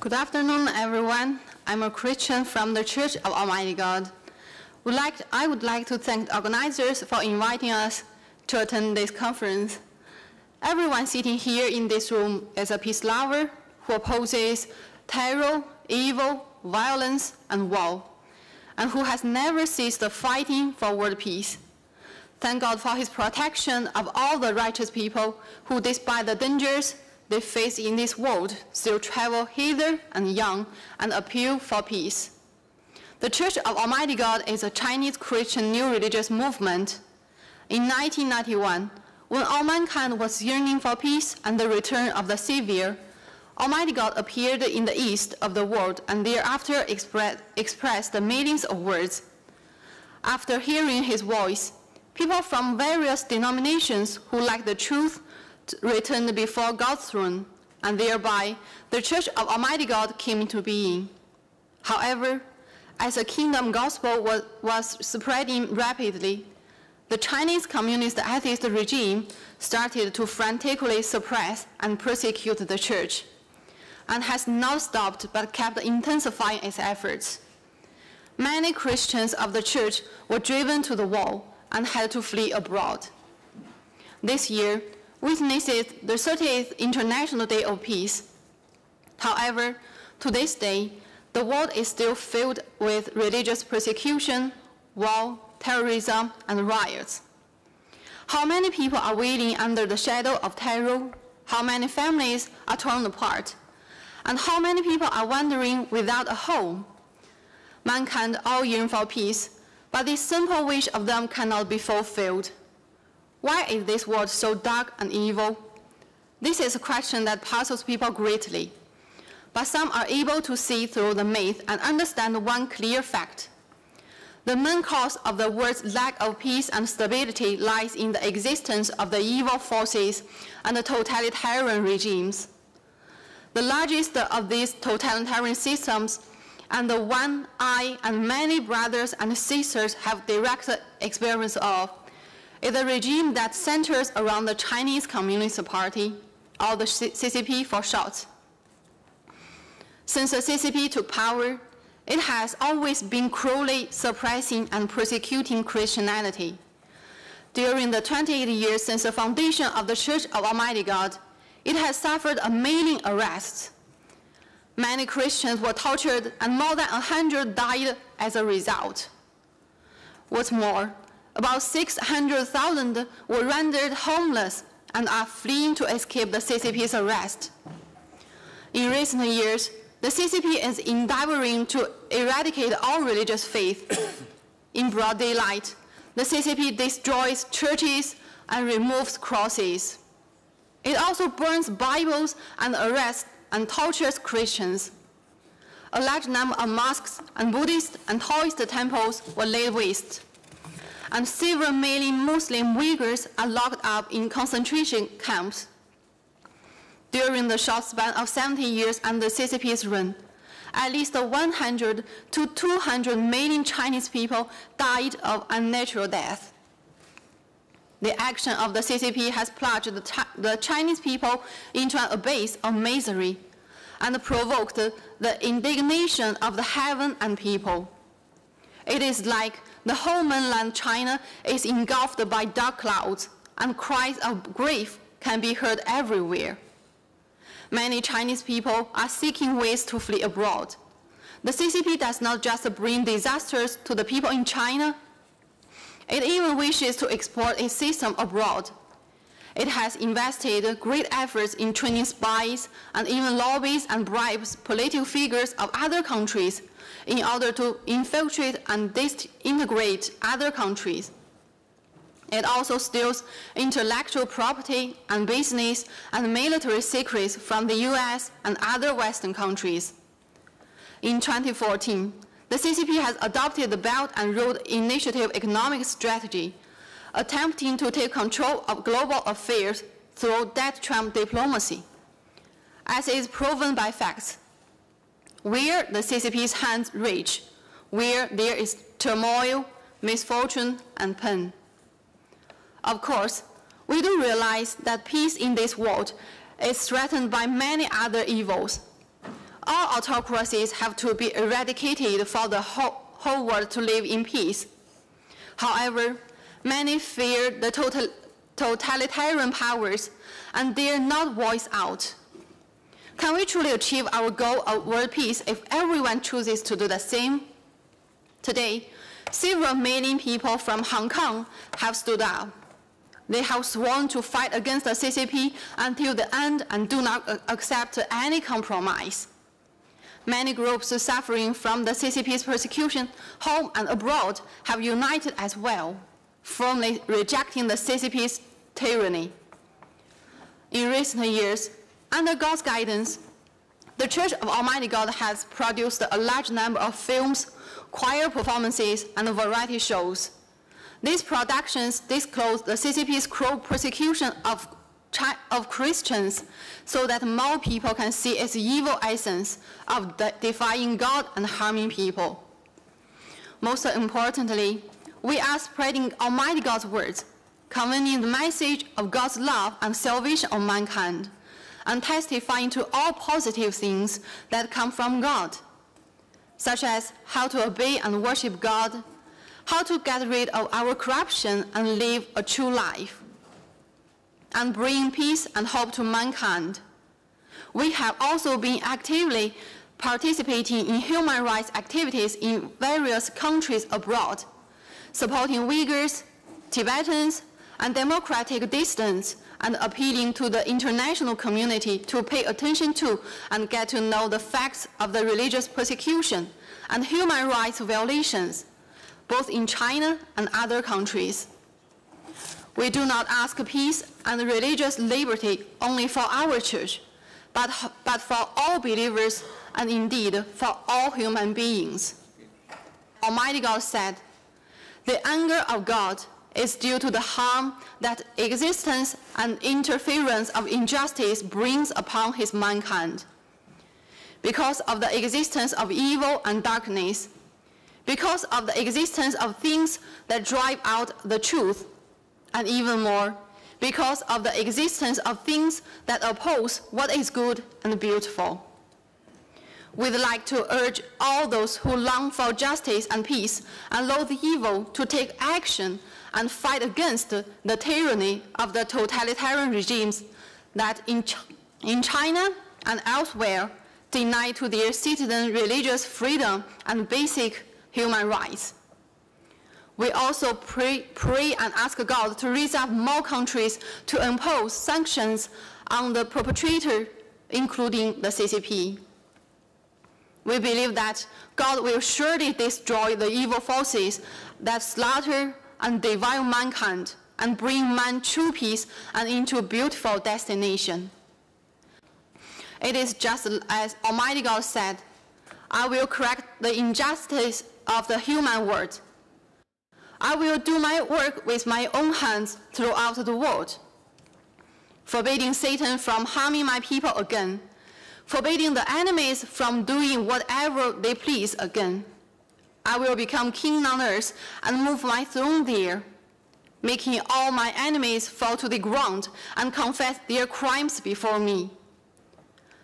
Good afternoon, everyone. I'm a Christian from the Church of Almighty God. I would like to thank the organizers for inviting us to attend this conference. Everyone sitting here in this room is a peace lover who opposes terror, evil, violence, and war, and who has never ceased fighting for world peace. Thank God for his protection of all the righteous people who, despite the dangers they face in this world, still travel hither and yon and appeal for peace. The Church of Almighty God is a Chinese Christian new religious movement. In 1991, when all mankind was yearning for peace and the return of the Savior, Almighty God appeared in the east of the world and thereafter expressed the meanings of words. After hearing his voice, people from various denominations who lacked the truth returned before God's throne, and thereby the Church of Almighty God came into being. However, as the kingdom gospel was spreading rapidly, the Chinese communist atheist regime started to frantically suppress and persecute the church, and has not stopped but kept intensifying its efforts. Many Christians of the church were driven to the wall and had to flee abroad. This year witnesses the 30th International Day of Peace. However, to this day, the world is still filled with religious persecution, war, terrorism, and riots. How many people are waiting under the shadow of terror? How many families are torn apart? And how many people are wandering without a home? Mankind all yearn for peace, but this simple wish of them cannot be fulfilled. Why is this world so dark and evil? This is a question that puzzles people greatly. But some are able to see through the myth and understand one clear fact. The main cause of the world's lack of peace and stability lies in the existence of the evil forces and the totalitarian regimes. The largest of these totalitarian systems, and the one I and many brothers and sisters have direct experience of, is a regime that centers around the Chinese Communist Party, or the CCP for short. Since the CCP took power, it has always been cruelly suppressing and persecuting Christianity. During the 28 years since the foundation of the Church of Almighty God, it has suffered a million arrests. Many Christians were tortured and more than 100 died as a result. What's more, about 600,000 were rendered homeless and are fleeing to escape the CCP's arrest. In recent years, the CCP is endeavoring to eradicate all religious faith. In broad daylight, the CCP destroys churches and removes crosses. It also burns Bibles and arrests and tortures Christians. A large number of mosques and Buddhist and Taoist temples were laid waste, and several million Muslim Uyghurs are locked up in concentration camps. During the short span of 70 years under CCP's reign, at least 100 to 200 million Chinese people died of unnatural death. The action of the CCP has plunged the Chinese people into an abyss of misery and provoked the indignation of the heaven and people. It is like the whole mainland China is engulfed by dark clouds, and cries of grief can be heard everywhere. Many Chinese people are seeking ways to flee abroad. The CCP does not just bring disasters to the people in China, it even wishes to export its system abroad. It has invested great efforts in training spies and even lobbies and bribes political figures of other countries in order to infiltrate and disintegrate other countries. It also steals intellectual property and business and military secrets from the US and other Western countries. In 2014, the CCP has adopted the Belt and Road Initiative economic strategy, attempting to take control of global affairs through debt trap diplomacy. As is proven by facts, where the CCP's hands reach, where there is turmoil, misfortune, and pain. Of course, we do realize that peace in this world is threatened by many other evils. All autocracies have to be eradicated for the whole world to live in peace. However, many fear the totalitarian powers and dare not voice out. Can we truly achieve our goal of world peace if everyone chooses to do the same? Today, several million people from Hong Kong have stood up. They have sworn to fight against the CCP until the end and do not accept any compromise. Many groups suffering from the CCP's persecution, home and abroad, have united as well, firmly rejecting the CCP's tyranny. In recent years, under God's guidance, the Church of Almighty God has produced a large number of films, choir performances, and variety shows. These productions disclose the CCP's cruel persecution of Christians so that more people can see its evil essence of defying God and harming people. Most importantly, we are spreading Almighty God's words, conveying the message of God's love and salvation of mankind, and testifying to all positive things that come from God, such as how to obey and worship God, how to get rid of our corruption and live a true life, and bring peace and hope to mankind. We have also been actively participating in human rights activities in various countries abroad, supporting Uyghurs, Tibetans, and democratic dissidents, and appealing to the international community to pay attention to and get to know the facts of the religious persecution and human rights violations, both in China and other countries. We do not ask peace and religious liberty only for our church, but for all believers and indeed for all human beings. Almighty God said, "The anger of God is due to the harm that existence and interference of injustice brings upon his mankind. Because of the existence of evil and darkness, because of the existence of things that drive out the truth, and even more, because of the existence of things that oppose what is good and beautiful." We'd like to urge all those who long for justice and peace and loathe evil to take action and fight against the tyranny of the totalitarian regimes that in China and elsewhere deny to their citizens religious freedom and basic human rights. We also pray and ask God to raise up more countries to impose sanctions on the perpetrator, including the CCP. We believe that God will surely destroy the evil forces that slaughter and devour mankind and bring man true peace and into a beautiful destination. It is just as Almighty God said, "I will correct the injustice of the human world. I will do my work with my own hands throughout the world, forbidding Satan from harming my people again, forbidding the enemies from doing whatever they please again. I will become king on earth and move my throne there, making all my enemies fall to the ground and confess their crimes before me.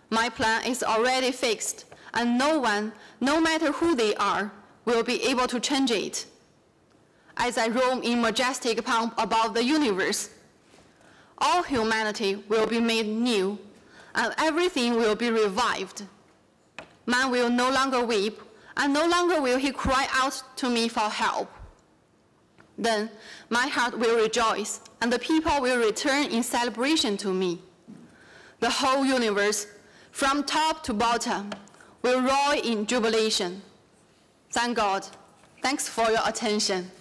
My plan is already fixed, and no one, no matter who they are, will be able to change it. As I roam in majestic pomp above the universe, all humanity will be made new, and everything will be revived. Man will no longer weep, and no longer will he cry out to me for help. Then my heart will rejoice, and the people will return in celebration to me. The whole universe, from top to bottom, will roar in jubilation." Thank God. Thanks for your attention.